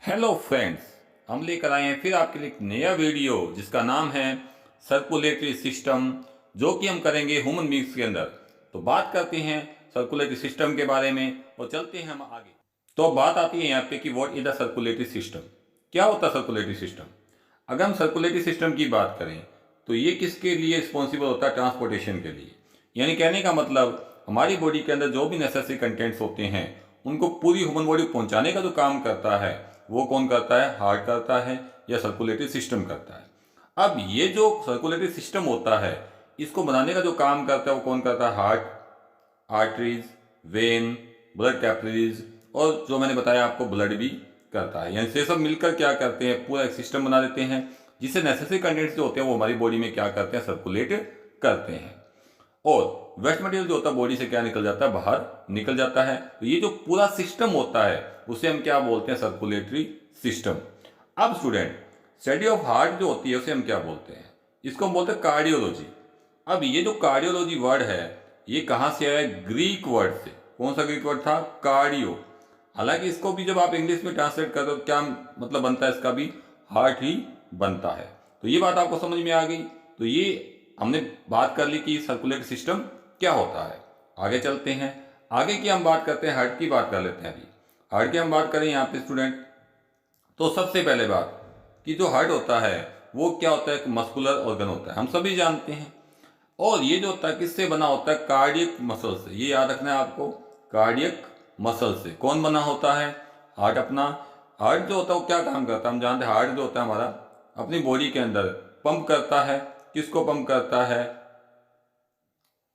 Hello friends, हम लेकर आए हैं फिर आपके लिए एक नया वीडियो जिसका नाम है सर्कुलेटरी सिस्टम, जो कि हम करेंगे ह्यूमन बींग्स के अंदर। तो बात करते हैं सर्कुलेटरी सिस्टम के बारे में और चलते हैं हम आगे। तो अब बात आती है यहाँ पे कि what is the circulatory system. क्या होता है सर्कुलेटरी सिस्टम? अगर हम सर्कुलेटरी सिस्टम की बात करें तो ये किसके लिए रिस्पॉन्सिबल होता है? ट्रांसपोर्टेशन के लिए। यानी कहने का मतलब हमारी बॉडी के अंदर जो भी नेसेसरी कंटेंट्स होते हैं उनको पूरी ह्यूमन बॉडी पहुंचाने का जो काम करता है वो कौन करता है? हार्ट करता है या सर्कुलेटरी सिस्टम करता है। अब ये जो सर्कुलेटरी सिस्टम होता है इसको बनाने का जो काम करता है वो कौन करता है? Heart, arteries, when, blood capillaries और जो मैंने बताया आपको ब्लड भी करता है। यानी से सब मिलकर क्या करते हैं? पूरा एक सिस्टम बना देते हैं जिससे नेसेसरी कंटेंट्स जो होते हैं वो हमारी बॉडी में क्या करते हैं? सर्कुलेट करते हैं। और वेस्ट मटेरियल जो होता है बॉडी से क्या निकल जाता है? बाहर निकल जाता है। तो ये जो पूरा सिस्टम होता है उसे हम क्या बोलते हैं? Circulatory system. अब स्टूडेंट, स्टडी ऑफ हार्ट जो होती है उसे हम क्या बोलते हैं? इसको हम बोलते हैं कार्डियोलॉजी। अब ये जो कार्डियोलॉजी वर्ड है ये कहाँ से आया है? ग्रीक वर्ड से। कौन सा ग्रीक वर्ड था? कार्डियो। हालांकि इसको भी जब आप इंग्लिश में ट्रांसलेट करते हो तो क्या मतलब बनता है? इसका भी हार्ट ही बनता है। तो ये बात आपको समझ में आ गई। तो ये हमने बात कर ली कि सर्कुलेटरी सिस्टम क्या होता है। आगे चलते हैं। आगे की हम बात करते हैं, हार्ट की बात कर लेते हैं। अभी हार्ट की हम बात करें यहाँ पे स्टूडेंट, तो सबसे पहले बात कि जो हार्ट होता है वो क्या होता है? एक मस्कुलर ऑर्गन होता है, हम सभी जानते हैं। और ये जो होता है किससे बना होता है? कार्डियक मसल से। ये याद रखना है आपको, कार्डियक मसल से। कौन बना होता है? हार्ट अपना। हार्ट जो होता है वो क्या काम करता है? हम जानते हैं हार्ट जो होता है हमारा अपनी बॉडी के अंदर पंप करता है। किसको पंप करता है?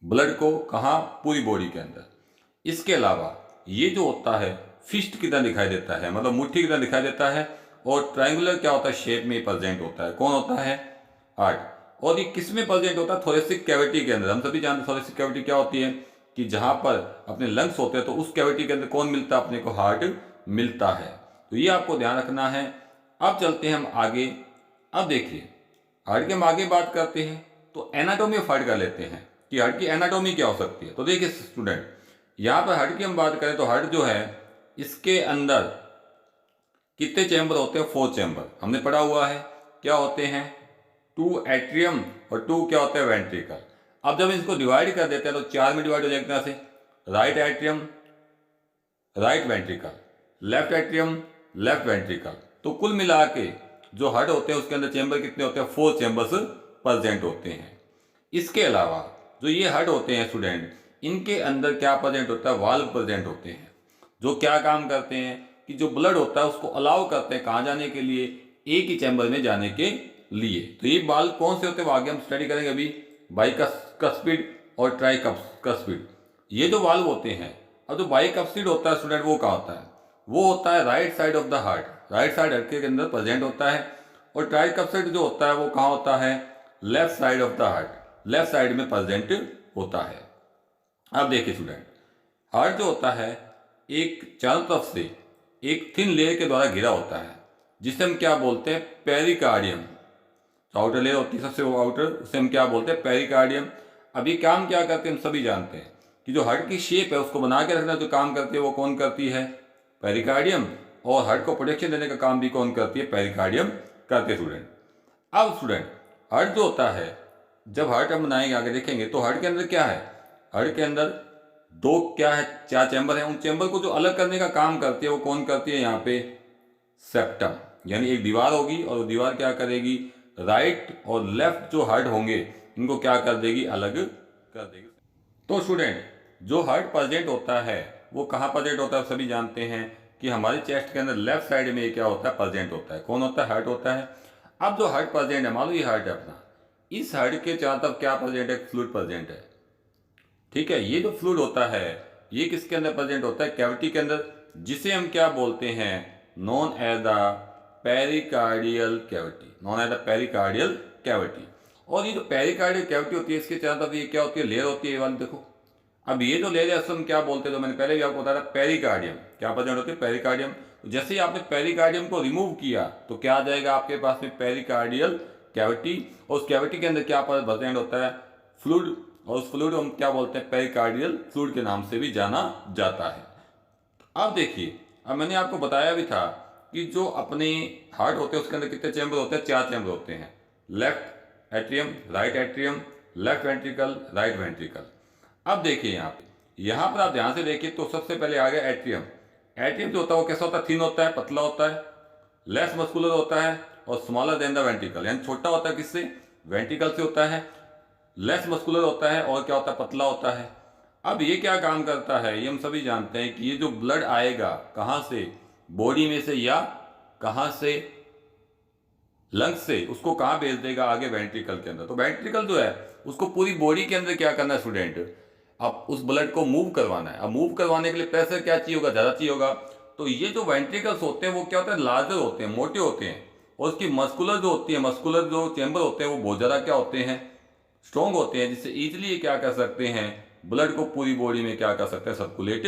ब्लड को। कहाँ? पूरी बॉडी के अंदर। इसके अलावा ये जो होता है फिस्ट की तरह दिखाई देता है, मतलब मुट्ठी की तरह दिखाई देता है। और ट्रायंगुलर क्या होता है? शेप में प्रेजेंट होता है। कौन होता है? हार्ट। और ये किस में प्रेजेंट होता है? थोरेसिक कैविटी के अंदर। हम सभी जानते हैं थोरेसिक कैविटी क्या होती है कि जहां पर अपने लंग्स होते हैं तो उस कैविटी के अंदर कौन मिलता है? अपने को हार्ट मिलता है। तो ये आपको ध्यान रखना है। अब चलते हैं हम आगे। अब देखिए, हार्ट की हम आगे बात करते हैं तो एनाटॉमी ऑफ हार्ट कर लेते हैं कि हार्ट की एनाटॉमी क्या हो सकती है। तो देखिए स्टूडेंट, यहाँ पर हार्ट की हम बात करें तो हार्ट जो है इसके अंदर कितने चैम्बर होते हैं? 4 चैम्बर हमने पढ़ा हुआ है। क्या होते हैं? 2 एट्रियम और 2 क्या होते हैं? वेंट्रिकल। अब जब इसको डिवाइड कर देते हैं तो 4 में डिवाइड हो जाएगा तरह से। Right atrium, right ventricle, left atrium, left ventricle. तो कुल मिला के जो हार्ट होते हैं उसके अंदर चैम्बर कितने होते हैं? 4 चैम्बर्स प्रेजेंट होते हैं। इसके अलावा जो ये हार्ट होते हैं स्टूडेंट, इनके अंदर क्या प्रेजेंट होता है? वाल्व प्रेजेंट होते हैं जो क्या काम करते हैं कि जो ब्लड होता है उसको अलाउ करते हैं कहाँ जाने के लिए? एक ही चैम्बर में जाने के लिए। तो ये वाल्व कौन से होते हैं वो आगे हम स्टडी करेंगे अभी। बाइकस्पिड और ट्राइकस्पिड, ये जो वाल्व होते हैं। अब जो बाइकस्पिड होता है स्टूडेंट वो क्या होता है? वो होता है right side of the heart, right side heart के अंदर प्रेजेंट होता है। और ट्राइकस्पिड जो होता है वो कहाँ होता है? Left side of the heart, left side में प्रेजेंट होता है। अब देखिए स्टूडेंट, हार्ट जो होता है एक चारों तरफ से एक थिन लेयर के द्वारा घिरा होता है जिसे हम क्या बोलते हैं? पेरिकार्डियम। जो आउटर लेयर होती है सबसे वो आउटर, उसे हम क्या बोलते हैं? पेरिकार्डियम। अब ये काम क्या करते हैं हम सभी जानते हैं कि जो हार्ट की शेप है उसको बना के रखना जो काम करती है वो कौन करती है? पेरिकार्डियम। और हार्ट को प्रोटेक्शन देने का काम भी कौन करती है? पेरिकार्डियम करते हैं स्टूडेंट। अब स्टूडेंट, हार्ट जो होता है, जब हार्ट हम बनाएंगे आगे देखेंगे तो हार्ट के अंदर क्या है? हार्ट के अंदर दो क्या है? 4 चैम्बर है। उन चैम्बर को जो अलग करने का काम करती है वो कौन करती है? यहाँ पे सेप्टम। यानी एक दीवार होगी और वो दीवार क्या करेगी? राइट और लेफ्ट जो हार्ट होंगे इनको क्या कर देगी? अलग कर देगी। तो स्टूडेंट, जो हार्ट प्रेजेंट होता है वो कहाँ प्रेजेंट होता है? सभी जानते हैं कि हमारे चेस्ट के अंदर लेफ्ट साइड में क्या होता है? प्रेजेंट होता है। कौन होता है? हार्ट होता है। अब जो हार्ट प्रेजेंट है, मान लो ये हार्ट है अपना, इस हार्ट के चारों तरफ क्या प्रेजेंट है? फ्लूइड प्रेजेंट है। ठीक है, ये जो फ्लूइड होता है ये किसके अंदर प्रेजेंट होता है? कैविटी के अंदर, जिसे हम क्या बोलते हैं? Known as the pericardial cavity, known as the pericardial cavity. और ये जो पेरिकार्डियल कैविटी होती है इसके चारों तरफ ये क्या होती है? लेयर होती है ये वाली, देखो। अब ये जो लेयर है उसको हम क्या बोलते हैं? तो मैंने पहले भी आपको बताया पेरिकार्डियम। क्या प्रेजेंट होती है? पेरिकार्डियम। तो जैसे ही आपने पेरिकार्डियम को रिमूव किया तो क्या आ जाएगा आपके पास में? Pericardial cavity. और उस कैविटी के अंदर क्या प्रेजेंट होता है? फ्लूइड। और उस फ्लूइड को हम क्या बोलते हैं? पेरिकार्डियल फ्लूइड के नाम से भी जाना जाता है। अब देखिए, अब मैंने आपको बताया भी था कि जो अपने हार्ट होते हैं उसके अंदर कितने चैम्बर होते हैं, 4 चैम्बर होते हैं। Left atrium, right atrium, left ventricle, right ventricle. अब देखिए यहाँ पर आप ध्यान से देखिए तो सबसे पहले आ गया एट्रियम। एट्रियम जो होता है वो कैसा होता है, थिन होता है, पतला होता है, लेस मस्कुलर होता है और स्मॉलर देन द वेंट्रिकल, यानी छोटा होता है किससे, वेंट्रिकल से होता है, लेस मस्कुलर होता है और क्या होता है, पतला होता है। अब ये क्या काम करता है, ये हम सभी जानते हैं कि ये जो ब्लड आएगा कहाँ से, बॉडी में से या कहाँ से, लंग्स से, उसको कहाँ भेज देगा, आगे वेंट्रिकल के अंदर। तो वेंट्रिकल जो है उसको पूरी बॉडी के अंदर क्या करना है स्टूडेंट, अब उस ब्लड को मूव करवाना है। अब मूव करवाने के लिए प्रेशर क्या चाहिए होगा, ज़्यादा चाहिए होगा। तो ये जो वेंट्रिकल्स होते हैं वो क्या होते हैं, लार्जर होते हैं, मोटे होते हैं, और उसकी मस्कुलर जो होती है, मस्कुलर जो चैम्बर होते हैं वो बहुत ज़्यादा क्या होते हैं, स्ट्रॉन्ग होते हैं, जिससे ईजिली क्या कर सकते हैं, ब्लड को पूरी बॉडी में क्या कर सकते हैं, सर्कुलेट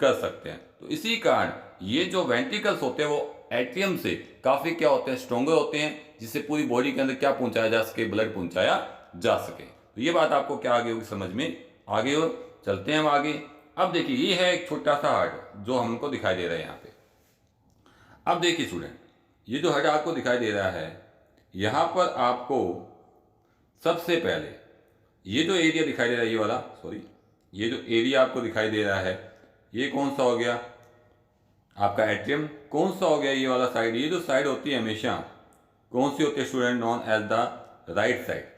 कर सकते हैं। तो इसी कारण ये जो वेंट्रिकल्स होते हैं वो एट्रियम से काफ़ी क्या होते हैं, स्ट्रॉन्गर होते हैं, जिससे पूरी बॉडी के अंदर क्या पहुंचाया जा सके, ब्लड पहुंचाया जा सके। तो ये बात आपको क्या आगे होगी समझ में आगे हो। चलते हैं हम आगे। अब देखिए ये है एक छोटा सा हार्ट जो हमको दिखाई दे रहा है यहाँ पे। अब देखिए स्टूडेंट, ये जो हार्ट आपको दिखाई दे रहा है, यहाँ पर आपको सबसे पहले ये जो एरिया दिखाई दे रहा है, ये वाला सॉरी, ये जो एरिया आपको दिखाई दे रहा है ये कौन सा हो गया, आपका एट्रियम। कौन सा हो गया, ये वाला साइड। ये जो साइड होती है हमेशा कौन सी होती है student, known as the right side.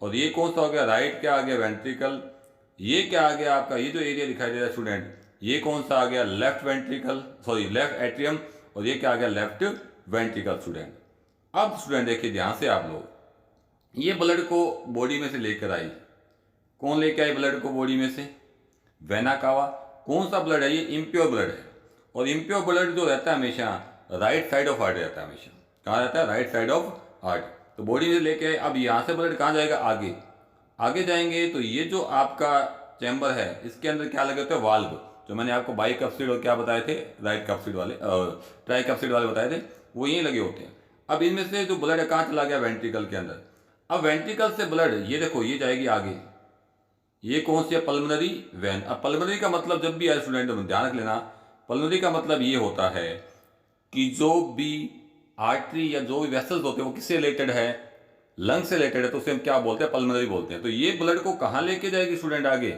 और ये कौन सा हो गया, राइट क्या आ गया, वेंट्रिकल। ये क्या आ गया आपका, ये जो एरिया दिखाई दे रहा है स्टूडेंट, ये कौन सा आ गया, left ventricle, sorry left atrium. और ये क्या आ गया, लेफ्ट वेंट्रिकल स्टूडेंट। अब स्टूडेंट देखिए ध्यान से आप लोग, ये ब्लड को बॉडी में से लेकर आई, कौन लेके आई ब्लड को बॉडी में से, वेना कावा। कौन सा ब्लड है, ये इम्प्योर ब्लड है। और इम्प्योर ब्लड जो रहता है हमेशा राइट साइड ऑफ हार्ट रहता है, हमेशा कहाँ रहता है, राइट साइड ऑफ हार्ट। तो बॉडी में लेके अब यहाँ से ब्लड कहाँ जाएगा, आगे आगे जाएंगे। तो ये जो आपका चैम्बर है इसके अंदर क्या लगे होते हैं, वाल्व, जो मैंने आपको बाइकप्सिड और क्या बताए थे, राइट कप्सिड वाले, ट्राइकप्सिड वाले बताए थे, वो यहीं लगे होते हैं। अब इनमें से जो ब्लड है कहाँ चला गया, वेंट्रिकल के अंदर। अब वेंट्रिकल से ब्लड ये देखो ये जाएगी आगे, ये कौन सी है, पल्मोनरी वेन। अब पल्मोनरी का मतलब जब भी आए स्टूडेंट ध्यान रख लेना, पल्मोनरी का मतलब ये होता है कि जो भी आर्टरी या जो भी वेसल्स होते हैं वो किससे रिलेटेड है, लंग से रिलेटेड है, तो उसे हम क्या बोलते हैं, पल्मोनरी बोलते हैं। तो ये ब्लड को कहाँ लेके जाएगी स्टूडेंट, आगे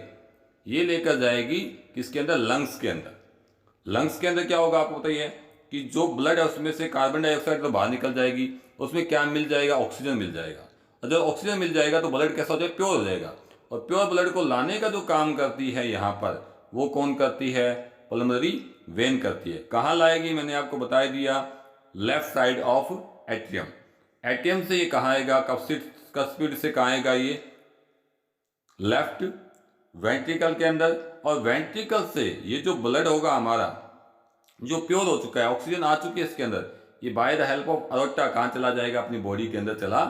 ये लेकर जाएगी किसके अंदर, लंग्स के अंदर। लंग्स के अंदर क्या होगा आपको बताइए, कि जो ब्लड है उसमें से कार्बन डाइऑक्साइड तो बाहर निकल जाएगी, उसमें क्या मिल जाएगा, ऑक्सीजन मिल जाएगा। और जब ऑक्सीजन मिल जाएगा तो ब्लड कैसा हो जाएगा, प्योर हो जाएगा। और प्योर ब्लड को लाने का जो काम करती है यहाँ पर, वो कौन करती है, पल्मोनरी वेन करती है। कहाँ लाएगी, मैंने आपको बता दिया, left side of atrium. Atrium से ये कहाँ आएगा, कप्सिड से कहाँ आएगा, ये लेफ्ट वेंट्रिकल के अंदर। और वेंट्रिकल से ये जो ब्लड होगा हमारा जो प्योर हो चुका है, ऑक्सीजन आ चुकी है इसके अंदर, ये by the help of aorta कहाँ चला जाएगा, अपनी बॉडी के अंदर चला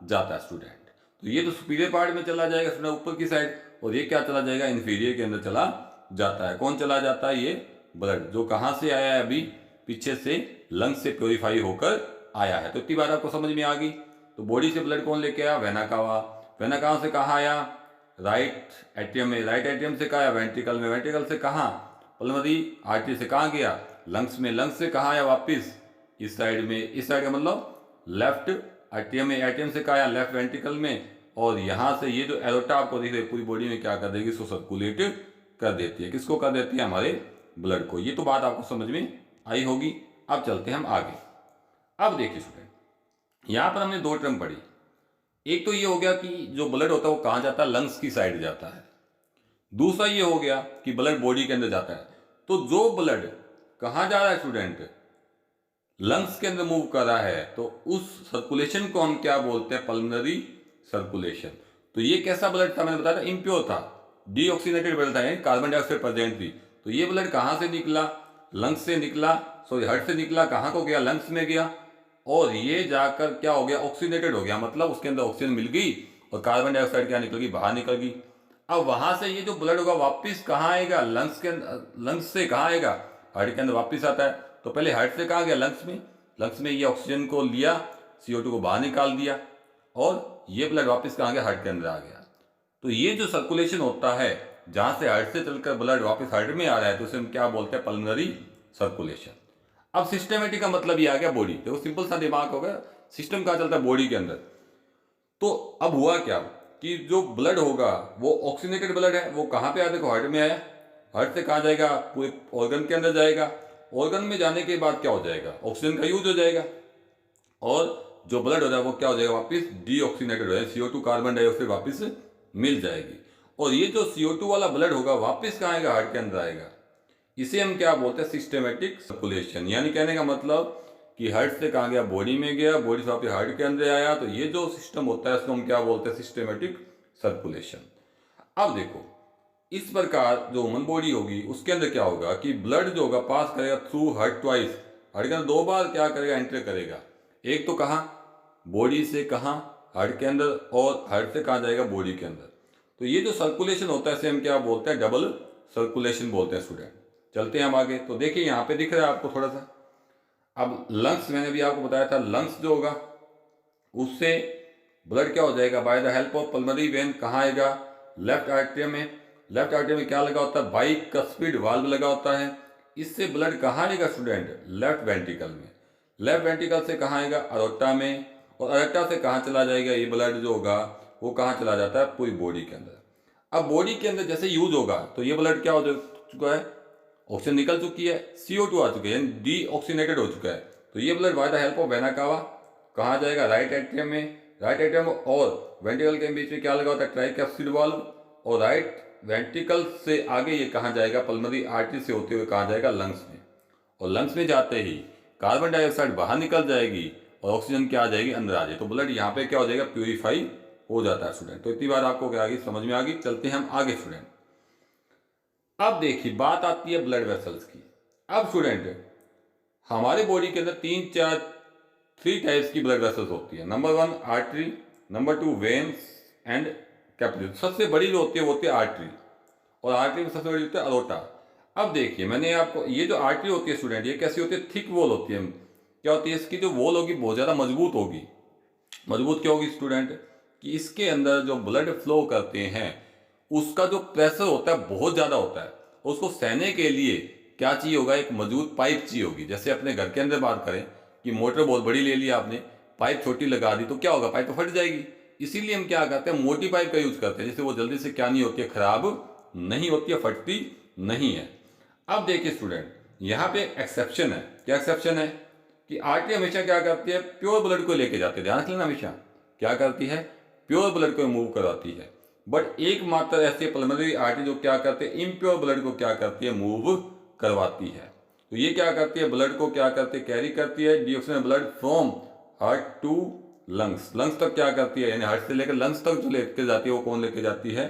जाता है स्टूडेंट। तो ये तो सुपीरियर पार्ट में चला जाएगा स्टूडेंट, ऊपर की साइड, और ये क्या चला जाएगा, इन्फीरियर के अंदर चला जाता है। कौन चला जाता है, ये ब्लड, जो कहाँ से आया है, अभी पीछे से लंग्स से प्योरीफाई होकर आया है। तो इतनी बात आपको समझ में आ गई। तो बॉडी से ब्लड कौन लेके आया, वेना कावा। वेना कावा से कहाँ आया, राइट एट्रियम में, राइट एट्रियम से कहाँ आया, वेंट्रिकल में, वेंट्रिकल से कहाँ, पल्मोनरी आर्टरी से कहाँ गया, लंग्स में, लंग्स से कहाँ आया, वापिस इस साइड में, इस साइड का मतलब लेफ्ट एट्रियम में, एट्रियम से कहाँ आया, लेफ्ट वेंट्रिकल में। और यहाँ से ये जो एरोटा आपको दिख रही है पूरी बॉडी में क्या कर देगी, इसको सर्कुलेट कर देती है। किसको कर देती है, हमारे ब्लड को। ये तो बात आपको समझ में आई होगी। अब चलते हैं हम आगे। अब देखिए स्टूडेंट, यहाँ पर हमने दो टर्म पढ़ी। एक तो ये हो गया कि जो ब्लड होता है वो कहाँ जाता है, लंग्स की साइड जाता है। दूसरा ये हो गया कि ब्लड बॉडी के अंदर जाता है। तो जो ब्लड कहाँ जा रहा है स्टूडेंट, लंग्स के अंदर मूव कर रहा है, तो उस सर्कुलेशन को हम क्या बोलते हैं, पल्मोनरी सर्कुलेशन। तो ये कैसा ब्लड था, मैंने बताया था इम्प्योर था, डीऑक्सीनेटेड ब्लड था, कार्बन डाइऑक्साइड प्रेजेंट थी। तो ये ब्लड कहाँ से निकला, लंग्स से निकला, सॉरी हार्ट से निकला, कहाँ को गया, लंग्स में गया। और ये जाकर क्या हो गया, ऑक्सीनेटेड हो गया, मतलब उसके अंदर ऑक्सीजन मिल गई और कार्बन डाइऑक्साइड क्या निकल गई, बाहर निकल गई। अब वहां से ये जो ब्लड होगा वापस कहाँ आएगा, लंग्स के अंदर, लंग्स से कहाँ आएगा, हार्ट के अंदर वापस आता है। तो पहले हार्ट से कहाँ गया, लंग्स में, लंग्स में ये ऑक्सीजन को लिया, CO2 को बाहर निकाल दिया, और ये ब्लड वापस कहाँ गया, हार्ट के अंदर आ गया। तो ये जो सर्कुलेशन होता है, जहाँ से हार्ट से चलकर ब्लड वापस हार्ट में आ रहा है, तो उसे हम क्या बोलते हैं, पल्मोनरी सर्कुलेशन। अब सिस्टमेटिक का मतलब ये आ गया बॉडी। देखो सिंपल सा दिमाग हो गया, सिस्टम कहाँ चलता है, बॉडी के अंदर। तो अब हुआ क्या कि जो ब्लड होगा वो ऑक्सीनेटेड ब्लड है, वो कहाँ पे आया, देखो हार्ट में आया, हार्ट से कहाँ जाएगा, पूरे ऑर्गन के अंदर जाएगा। ऑर्गन में जाने के बाद क्या हो जाएगा, ऑक्सीजन का यूज हो जाएगा, और जो ब्लड हो जाएगा वो क्या हो जाएगा, वापस डीऑक्सीनेटेड हो जाएगा, CO2 कार्बन डाइऑक्साइड वापस मिल जाएगी। और ये जो CO2 वाला ब्लड होगा वापस कहाँ आएगा, हार्ट के अंदर आएगा। इसे हम क्या बोलते हैं, सिस्टेमेटिक सर्कुलेशन। यानी कहने का मतलब कि हार्ट से कहाँ गया, बॉडी में गया, बॉडी से वापस हार्ट के अंदर आया। तो ये जो सिस्टम होता है इसको हम क्या बोलते हैं, सिस्टेमेटिक सर्कुलेशन। अब देखो इस प्रकार जो ह्यूमन बॉडी होगी उसके अंदर क्या होगा कि ब्लड जो होगा पास करेगा थ्रू हार्ट ट्वाइस, हार्ट के अंदर 2 बार क्या करेगा, एंटर करेगा। एक तो कहाँ, बॉडी से कहाँ, हार्ट के अंदर, और हार्ट से कहाँ जाएगा, बॉडी के अंदर। तो ये जो सर्कुलेशन होता है इसे हम क्या बोलते हैं, डबल सर्कुलेशन बोलते हैं स्टूडेंट। चलते हैं हम आगे। तो देखिए यहाँ पे दिख रहा है आपको थोड़ा सा। अब लंग्स, मैंने भी आपको बताया था, लंग्स जो होगा उससे ब्लड क्या हो जाएगा, by the help of pulmonary vein कहाँ आएगा, लेफ्ट आर्टरियम में। लेफ्ट आर्टरियम में क्या लगा होता है, बाइकस्पिड वाल्व लगा होता है। इससे ब्लड कहाँ आएगा स्टूडेंट, लेफ्ट वेंट्रिकल में। लेफ्ट वेंट्रिकल से कहाँ आएगा, अरोटा में, और अरोटा से कहाँ चला जाएगा, ये ब्लड जो होगा वो कहाँ चला जाता है, पूरी बॉडी के अंदर। अब बॉडी के अंदर जैसे यूज होगा तो ये ब्लड क्या हो चुका है, ऑक्सीजन निकल चुकी है, CO2 आ चुकी है, यानी डीऑक्सीनेटेड हो चुका है। तो ये blood by the help of vena cava कहाँ जाएगा, राइट एट्रियम में। राइट एट्रियम और वेंट्रिकल के बीच में क्या लगा होता है, ट्राइकैप्सिड वाल्व, और राइट वेंट्रिकल से आगे ये कहाँ जाएगा, पल्मोनरी आर्टरी से होते हुए कहाँ जाएगा, लंग्स में। और लंग्स में जाते ही कार्बन डाइऑक्साइड बाहर निकल जाएगी और ऑक्सीजन क्या आ जाएगी, अंदर आ जाएगी। तो ब्लड यहाँ पे क्या हो जाएगा, प्यूरिफाई हो जाता है स्टूडेंट। तो इतनी बात आपको क्या आ गई, समझ में आ गई। चलते हैं हम आगे स्टूडेंट। अब देखिए बात आती है ब्लड वेसल्स की। अब स्टूडेंट हमारे बॉडी के अंदर 3 टाइप्स की ब्लड वेसल्स होती है। Number 1 artery, number 2 veins and capillary. सबसे बड़ी जो होती है वो होती है आर्टरी, और आर्टरी में सबसे बड़ी होती है अरोटा। अब देखिए मैंने आपको, ये जो आर्टरी होती है स्टूडेंट ये कैसी होती है, थिक वॉल होती है। क्या होती है, इसकी जो वॉल होगी बहुत ज़्यादा मजबूत होगी। मजबूत क्या होगी स्टूडेंट, कि इसके अंदर जो ब्लड फ्लो करते हैं उसका जो प्रेशर होता है बहुत ज़्यादा होता है। उसको सहने के लिए क्या चाहिए होगा, एक मजबूत पाइप चाहिए होगी। जैसे अपने घर के अंदर बात करें कि मोटर बहुत बड़ी ले ली आपने, पाइप छोटी लगा दी तो क्या होगा, पाइप तो फट जाएगी। इसीलिए हम क्या करते हैं, मोटी पाइप का यूज करते हैं, जिससे वो जल्दी से क्या नहीं होती है, खराब नहीं होती है, फटती नहीं है। अब देखिए स्टूडेंट यहाँ पे एक्सेप्शन है। क्या एक्सेप्शन है, कि आर्टरी हमेशा क्या करती है, प्योर ब्लड को लेके जाती है। ध्यान रख लेना, हमेशा क्या करती है, प्योर ब्लड को मूव करवाती है। बट एकमात्र ऐसे पल्मोनरी आर्टरी जो क्या करते हैं, इम्प्योर ब्लड को क्या करती है, मूव करवाती है। तो ये क्या करती है, ब्लड को क्या करती है, कैरी करती है, deoxygen blood from heart to lungs. Lungs तक क्या करती है, यानी हार्ट से लेकर लंग्स तक जो लेके जाती है वो कौन लेके जाती है,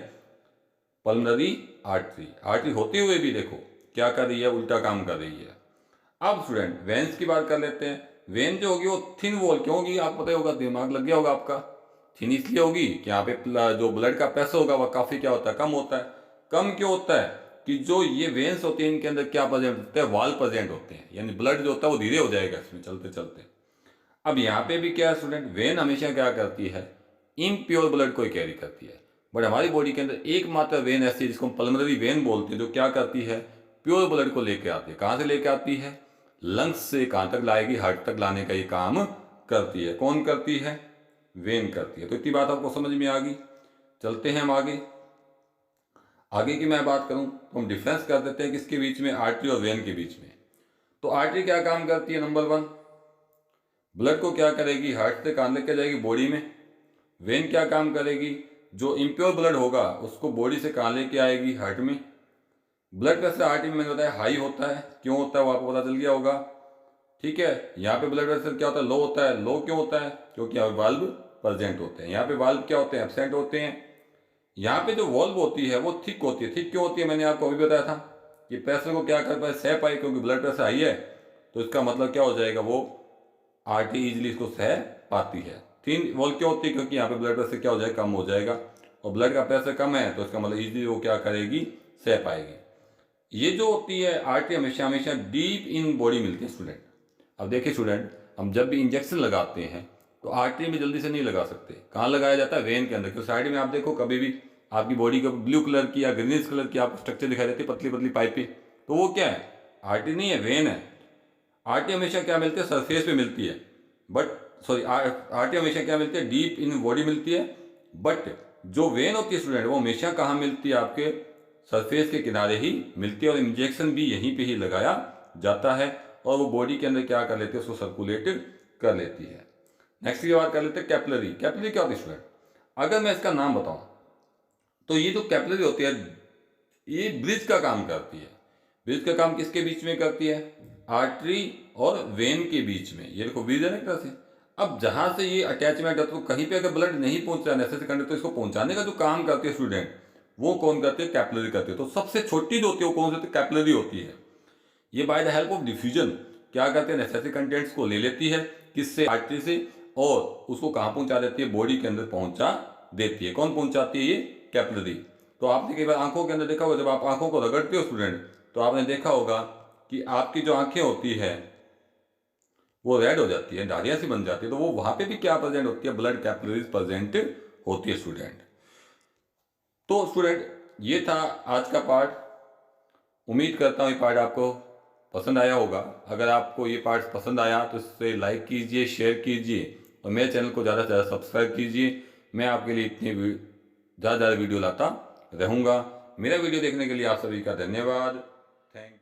पल्मोनरी आर्टरी। आर्टरी होते हुए भी देखो क्या कर रही है, उल्टा काम कर रही है। अब स्टूडेंट वेन्स की बात कर लेते हैं। वेन जो होगी वो थिन वॉल क्यों होगी, आप पता होगा, दिमाग लग गया होगा आपका। थिन इसलिए होगी कि यहाँ पे जो ब्लड का प्रेशर होगा वह काफी क्या होता है, कम होता है। कम क्यों होता है, कि जो ये वेन्स होते हैं इनके अंदर क्या प्रेजेंट होते हैं, वाल प्रेजेंट होते हैं, यानी ब्लड जो होता है वो धीरे हो जाएगा इसमें चलते चलते। अब यहाँ पे भी क्या है स्टूडेंट, वेन हमेशा क्या करती है, इम्प्योर ब्लड को कैरी करती है। बट हमारी बॉडी के अंदर एकमात्र वेन ऐसी है जिसको हम पल्मोनरी वेन बोलते हैं, जो क्या करती है, प्योर ब्लड को लेके आती है। कहाँ से लेके आती है, लंग्स से कहाँ तक लाएगी, हार्ट तक लाने का ये काम करती है। कौन करती है, वेन करती है। तो इतनी बात आपको समझ में आ गई। चलते हैं हम आगे। आगे की मैं बात करूं तो हम डिफरेंस कर देते हैं किसके बीच में, आर्टरी और वेन के बीच में। तो आर्टरी क्या काम करती है, नंबर 1 ब्लड को क्या करेगी, हार्ट से कहाँ लेके जाएगी, बॉडी में। वेन क्या काम करेगी, जो इम्प्योर ब्लड होगा उसको बॉडी से कहाँ लेके आएगी, हार्ट में। ब्लड प्रेशर आर्टरी में मैंने बताया हाई होता है, क्यों होता है वो आपको पता चल गया होगा। ठीक है, यहाँ पे ब्लड प्रेशर क्या होता है, लो होता है। लो क्यों होता है, क्योंकि यहाँ पे वाल्व प्रेजेंट होते हैं। यहाँ पे वाल्व क्या होते हैं, एब्सेंट होते हैं। यहाँ पे जो वॉल्व होती है वो थिक होती है। थिक क्यों होती है, मैंने आपको अभी बताया था कि प्रेशर को क्या कर पाए, सह पाए, क्योंकि ब्लड प्रेशर हाई है। तो इसका मतलब क्या हो जाएगा, वो आर्टरी इजिली इसको सह पाती है। थिन वॉल क्यों होती है, क्योंकि यहाँ पे ब्लड प्रेशर क्या हो जाएगा, कम हो जाएगा, और ब्लड का प्रेशर कम है तो इसका मतलब इजिली वो क्या करेगी, सह पाएगी। ये जो होती है आर्टरी हमेशा हमेशा डीप इन बॉडी मिलती है स्टूडेंट। अब देखिए स्टूडेंट, हम जब भी इंजेक्शन लगाते हैं तो आर्टरी में जल्दी से नहीं लगा सकते। कहाँ लगाया जाता है, वेन के अंदर। क्योंकि साइड में आप देखो कभी भी आपकी बॉडी को ब्लू कलर की या ग्रीनिश कलर की आपको स्ट्रक्चर दिखाई देती है, पतली पतली पाइप पे, तो वो क्या है, आर्टरी नहीं है, वेन है। आरटी हमेशा क्या मिलती है, सरफेस पे मिलती है, बट सॉरी आरटी हमेशा क्या मिलती है, डीप इन बॉडी मिलती है, बट जो वेन होती है स्टूडेंट वो हमेशा कहाँ मिलती है, आपके सरफेस के किनारे ही मिलती है, और इंजेक्शन भी यहीं पे ही लगाया जाता है, और वो बॉडी के अंदर क्या कर लेती है, उसको सर्कुलेट कर लेती है। नेक्स्ट की बात कर लेते हैं कैपिलरी। कैपिलरी क्या होती है स्टूडेंट, अगर मैं इसका नाम बताऊं तो ये जो कैपिलरी होती है ये ब्रिज का काम करती है। ब्रिज का काम किसके बीच में करती है, आर्टरी और वेन के बीच में। ये देखो ब्रिज है ना एक तरह से। अब जहां से ये अटैचमेंट है तो कहीं पे अगर ब्लड नहीं पहुंच रहा नेसेसरी कंडीशन तो इसको पहुंचाने का जो काम करती है स्टूडेंट वो कौन करते हैं, कैपिलरी करते हैं। तो सबसे छोटी जो होती है वो कौन सी होती है, कैपिलरी होती है। ये by the help of diffusion क्या करते हैं, नेसेसरी कंटेंट्स को ले लेती है किससे, आर्टरी से, और उसको कहाँ पहुंचा देती है, बॉडी के अंदर पहुंचा देती है। कौन पहुंचाती है, ये कैपिलरी। तो आपने कई बार आंखों के अंदर देखा होगा, जब आप आंखों को रगड़ते हो स्टूडेंट तो आपने देखा होगा कि आपकी जो आंखें होती है वो रेड हो जाती है, डायरिया सी बन जाती है। तो वो वहां पे भी क्या प्रेजेंट होती है, ब्लड कैपिलरीज प्रेजेंट होती है स्टूडेंट। तो स्टूडेंट ये था आज का पार्ट। उम्मीद करता हूँ ये पार्ट आपको पसंद आया होगा। अगर आपको ये पार्ट पसंद आया तो इसे लाइक कीजिए, शेयर कीजिए, और मेरे चैनल को ज़्यादा से ज़्यादा सब्सक्राइब कीजिए। मैं आपके लिए इतनी ज़्यादा वीडियो लाता रहूँगा। मेरा वीडियो देखने के लिए आप सभी का धन्यवाद। थैंक